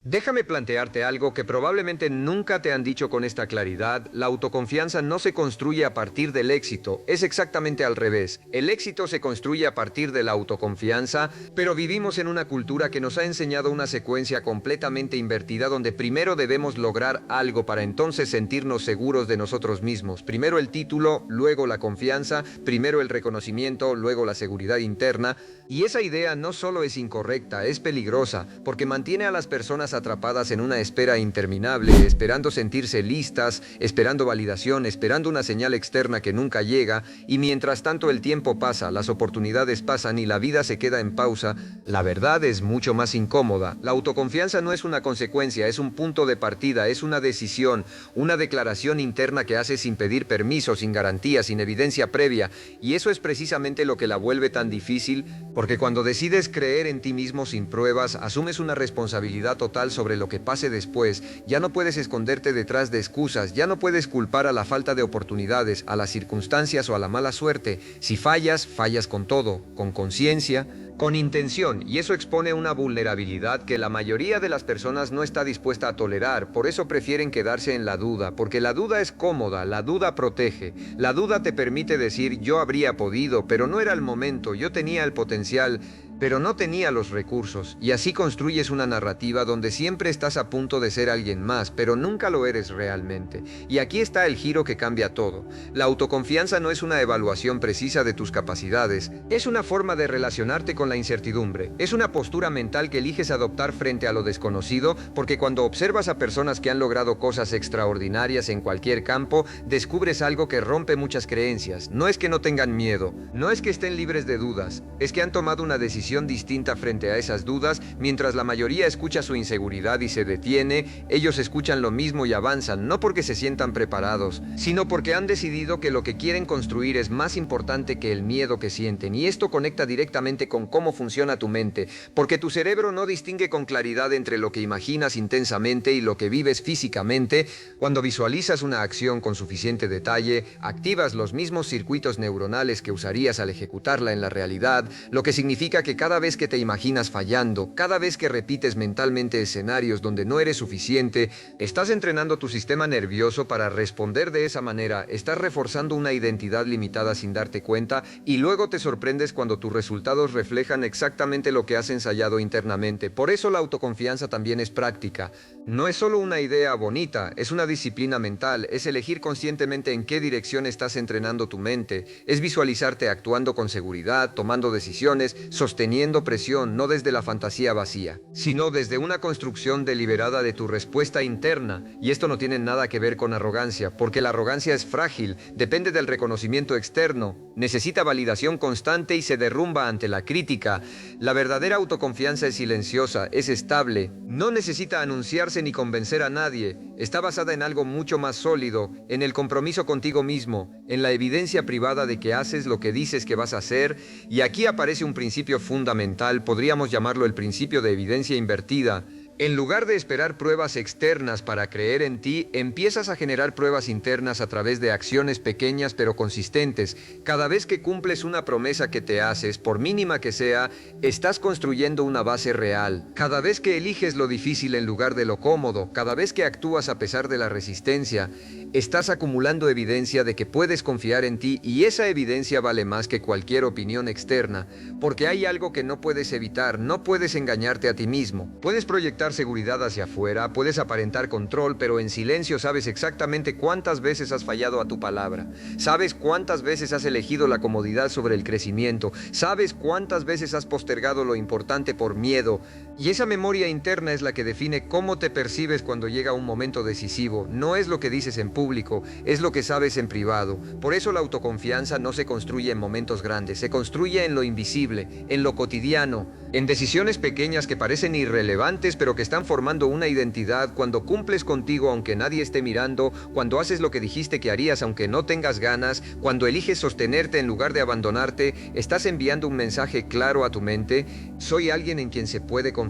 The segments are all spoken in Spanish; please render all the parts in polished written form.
Déjame plantearte algo que probablemente nunca te han dicho con esta claridad. La autoconfianza no se construye a partir del éxito, es exactamente al revés. El éxito se construye a partir de la autoconfianza, pero vivimos en una cultura que nos ha enseñado una secuencia completamente invertida donde primero debemos lograr algo para entonces sentirnos seguros de nosotros mismos. Primero el título, luego la confianza, primero el reconocimiento, luego la seguridad interna. Y esa idea no solo es incorrecta, es peligrosa, porque mantiene a las personas atrapadas en una espera interminable, esperando sentirse listas, esperando validación, esperando una señal externa que nunca llega, y mientras tanto el tiempo pasa, las oportunidades pasan y la vida se queda en pausa. La verdad es mucho más incómoda. La autoconfianza no es una consecuencia, es un punto de partida, es una decisión, una declaración interna que haces sin pedir permiso, sin garantía, sin evidencia previa, y eso es precisamente lo que la vuelve tan difícil, porque cuando decides creer en ti mismo sin pruebas, asumes una responsabilidad total sobre lo que pase después. Ya no puedes esconderte detrás de excusas, ya no puedes culpar a la falta de oportunidades, a las circunstancias o a la mala suerte. Si fallas, fallas con todo, con conciencia, con intención, y eso expone una vulnerabilidad que la mayoría de las personas no está dispuesta a tolerar. Por eso prefieren quedarse en la duda, porque la duda es cómoda, la duda protege, la duda te permite decir yo habría podido, pero no era el momento, yo tenía el potencial, pero no tenía los recursos, y así construyes una narrativa donde siempre estás a punto de ser alguien más, pero nunca lo eres realmente. Y aquí está el giro que cambia todo. La autoconfianza no es una evaluación precisa de tus capacidades, es una forma de relacionarte con la incertidumbre, es una postura mental que eliges adoptar frente a lo desconocido, porque cuando observas a personas que han logrado cosas extraordinarias en cualquier campo, descubres algo que rompe muchas creencias. No es que no tengan miedo, no es que estén libres de dudas, es que han tomado una decisión distinta frente a esas dudas. Mientras la mayoría escucha su inseguridad y se detiene, ellos escuchan lo mismo y avanzan, no porque se sientan preparados, sino porque han decidido que lo que quieren construir es más importante que el miedo que sienten. Y esto conecta directamente con cómo funciona tu mente, porque tu cerebro no distingue con claridad entre lo que imaginas intensamente y lo que vives físicamente. Cuando visualizas una acción con suficiente detalle, activas los mismos circuitos neuronales que usarías al ejecutarla en la realidad, lo que significa que cada vez que te imaginas fallando, cada vez que repites mentalmente escenarios donde no eres suficiente, estás entrenando tu sistema nervioso para responder de esa manera, estás reforzando una identidad limitada sin darte cuenta, y luego te sorprendes cuando tus resultados reflejan exactamente lo que has ensayado internamente. Por eso la autoconfianza también es práctica. No es solo una idea bonita, es una disciplina mental, es elegir conscientemente en qué dirección estás entrenando tu mente, es visualizarte actuando con seguridad, tomando decisiones, sosteniendo presión, no desde la fantasía vacía, sino desde una construcción deliberada de tu respuesta interna. Y esto no tiene nada que ver con arrogancia, porque la arrogancia es frágil, depende del reconocimiento externo, necesita validación constante y se derrumba ante la crítica. La verdadera autoconfianza es silenciosa, es estable, no necesita anunciarse ni convencer a nadie, está basada en algo mucho más sólido, en el compromiso contigo mismo, en la evidencia privada de que haces lo que dices que vas a hacer. Y aquí aparece un principio fundamental, podríamos llamarlo el principio de evidencia invertida. En lugar de esperar pruebas externas para creer en ti, empiezas a generar pruebas internas a través de acciones pequeñas pero consistentes. Cada vez que cumples una promesa que te haces, por mínima que sea, estás construyendo una base real. Cada vez que eliges lo difícil en lugar de lo cómodo, cada vez que actúas a pesar de la resistencia, estás acumulando evidencia de que puedes confiar en ti, y esa evidencia vale más que cualquier opinión externa, porque hay algo que no puedes evitar, no puedes engañarte a ti mismo. Puedes proyectar seguridad hacia afuera, puedes aparentar control, pero en silencio sabes exactamente cuántas veces has fallado a tu palabra, sabes cuántas veces has elegido la comodidad sobre el crecimiento, sabes cuántas veces has postergado lo importante por miedo, y esa memoria interna es la que define cómo te percibes cuando llega un momento decisivo. No es lo que dices en público, es lo que sabes en privado. Por eso la autoconfianza no se construye en momentos grandes, se construye en lo invisible, en lo cotidiano, en decisiones pequeñas que parecen irrelevantes pero que están formando una identidad. Cuando cumples contigo aunque nadie esté mirando, cuando haces lo que dijiste que harías aunque no tengas ganas, cuando eliges sostenerte en lugar de abandonarte, estás enviando un mensaje claro a tu mente: soy alguien en quien se puede confiar.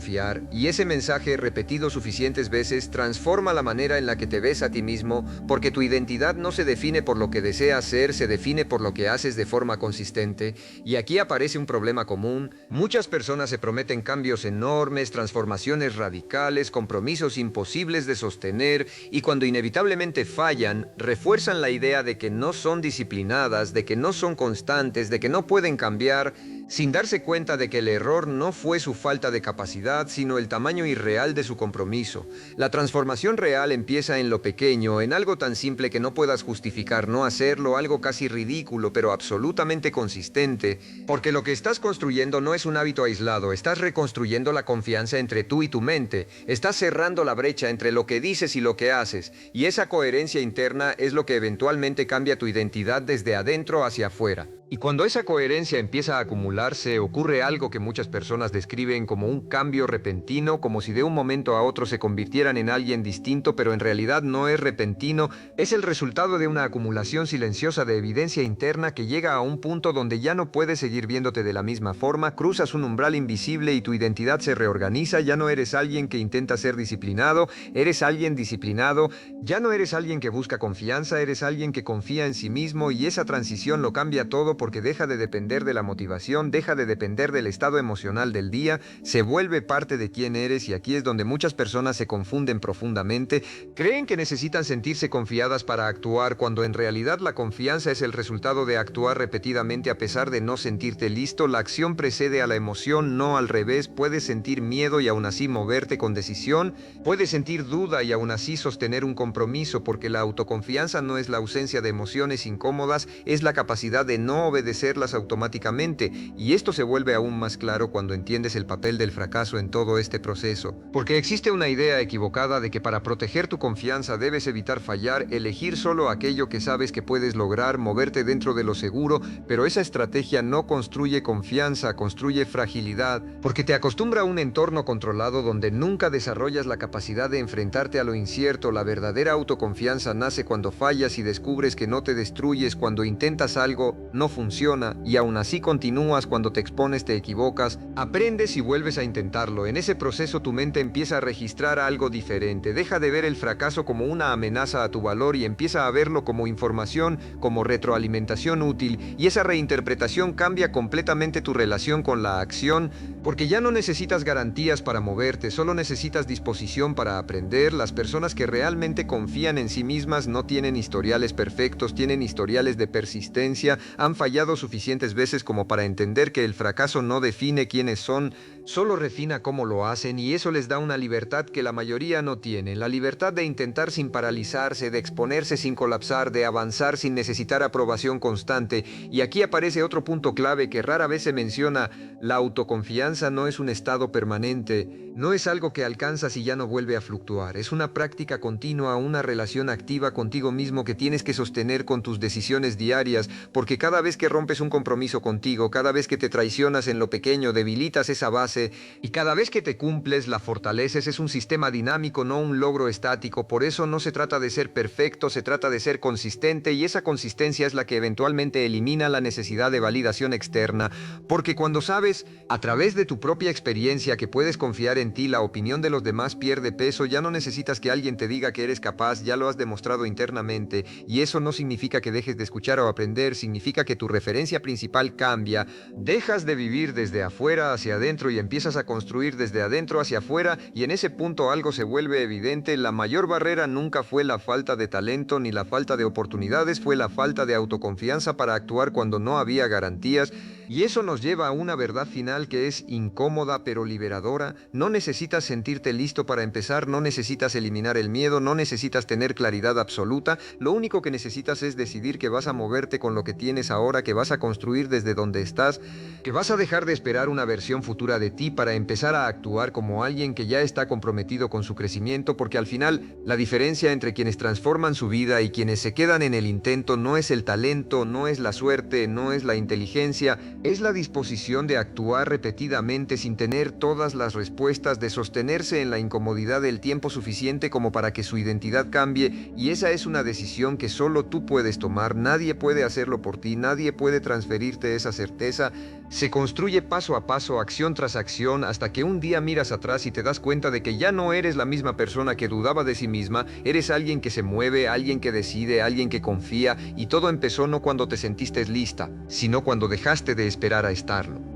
Y ese mensaje, repetido suficientes veces, transforma la manera en la que te ves a ti mismo, porque tu identidad no se define por lo que deseas ser, se define por lo que haces de forma consistente. Y aquí aparece un problema común. Muchas personas se prometen cambios enormes, transformaciones radicales, radicales, compromisos imposibles de sostener y cuando inevitablemente fallan, refuerzan la idea de que no son disciplinadas, de que no son constantes, de que no pueden cambiar, sin darse cuenta de que el error no fue su falta de capacidad, sino el tamaño irreal de su compromiso. La transformación real empieza en lo pequeño, en algo tan simple que no puedas justificar no hacerlo, algo casi ridículo, pero absolutamente consistente, porque lo que estás construyendo no es un hábito aislado, estás reconstruyendo la confianza entre tú y tu mente, estás cerrando la brecha entre lo que dices y lo que haces, y esa coherencia interna es lo que eventualmente cambia tu identidad desde adentro hacia afuera. Y cuando esa coherencia empieza a acumularse, ocurre algo que muchas personas describen como un cambio repentino, como si de un momento a otro se convirtieran en alguien distinto, pero en realidad no es repentino, es el resultado de una acumulación silenciosa de evidencia interna que llega a un punto donde ya no puedes seguir viéndote de la misma forma, cruzas un umbral invisible y tu identidad se reorganiza, ya no eres alguien que intenta ser disciplinado, eres alguien disciplinado, ya no eres alguien que busca confianza, eres alguien que confía en sí mismo y esa transición lo cambia todo porque deja de depender de la motivación, deja de depender del estado emocional del día, se vuelve parte de quién eres y aquí es donde muchas personas se confunden profundamente, creen que necesitan sentirse confiadas para actuar cuando en realidad la confianza es el resultado de actuar repetidamente a pesar de no sentirte listo, la acción precede a la emoción, no al revés, puedes sentir miedo y aún así moverte con decisión, puedes sentir duda y aún así sostener un compromiso porque la autoconfianza no es la ausencia de emociones incómodas, es la capacidad de no obedecerlas automáticamente y esto se vuelve aún más claro cuando entiendes el papel del fracaso en todo este proceso. Porque existe una idea equivocada de que para proteger tu confianza debes evitar fallar, elegir solo aquello que sabes que puedes lograr, moverte dentro de lo seguro, pero esa estrategia no construye confianza, construye fragilidad, porque te acostumbra a un entorno controlado donde nunca desarrollas la capacidad de enfrentarte a lo incierto. La verdadera autoconfianza nace cuando fallas y descubres que no te destruyes, cuando intentas algo, no funciona y aún así continúas, cuando te expones, te equivocas, aprendes y vuelves a intentarlo. En ese proceso tu mente empieza a registrar algo diferente, deja de ver el fracaso como una amenaza a tu valor y empieza a verlo como información, como retroalimentación útil y esa reinterpretación cambia completamente tu relación con la acción porque ya no necesitas garantías para moverte, solo necesitas disposición para aprender. Las personas que realmente confían en sí mismas no tienen historiales perfectos, tienen historiales de persistencia, han fallado suficientes veces como para entender que el fracaso no define quiénes son, solo refina cómo lo hacen y eso les da una libertad que la mayoría no tiene, la libertad de intentar sin paralizarse, de exponerse sin colapsar, de avanzar sin necesitar aprobación constante. Y aquí aparece otro punto clave que rara vez se menciona: la autoconfianza no es un estado permanente, no es algo que alcanzas y ya no vuelve a fluctuar, es una práctica continua, una relación activa contigo mismo que tienes que sostener con tus decisiones diarias, porque cada vez que rompes un compromiso contigo, cada vez que te traicionas en lo pequeño, debilitas esa base y cada vez que te cumples, la fortaleces. Es un sistema dinámico, no un logro estático. Por eso no se trata de ser perfecto, se trata de ser consistente y esa consistencia es la que eventualmente elimina la necesidad de validación externa, porque cuando sabes a través de tu propia experiencia que puedes confiar en ti, la opinión de los demás pierde peso, ya no necesitas que alguien te diga que eres capaz, ya lo has demostrado internamente y eso no significa que dejes de escuchar o aprender, significa que tu referencia principal cambia, dejas de vivir desde afuera hacia adentro y empiezas a construir desde adentro hacia afuera y en ese punto algo se vuelve evidente. La mayor barrera nunca fue la falta de talento ni la falta de oportunidades, fue la falta de autoconfianza para actuar cuando no había garantías y eso nos lleva a una verdad final que es incómoda pero liberadora. No necesitas sentirte listo para empezar, no necesitas eliminar el miedo, no necesitas tener claridad absoluta, lo único que necesitas es decidir que vas a moverte con lo que tienes ahora, que vas a construir desde donde estás, que vas a dejar de esperar una versión futura de ti para empezar a actuar como alguien que ya está comprometido con su crecimiento, porque al final la diferencia entre quienes transforman su vida y quienes se quedan en el intento no es el talento, no es la suerte, no es la inteligencia, es la disposición de actuar repetidamente sin tener todas las respuestas, de sostenerse en la incomodidad del tiempo suficiente como para que su identidad cambie, y esa es una decisión que solo tú puedes tomar, nadie puede hacerlo por ti, nadie puede transferirte esa certeza. Se construye paso a paso, acción tras acción, hasta que un día miras atrás y te das cuenta de que ya no eres la misma persona que dudaba de sí misma, eres alguien que se mueve, alguien que decide, alguien que confía, y todo empezó no cuando te sentiste lista, sino cuando dejaste de esperar a estarlo.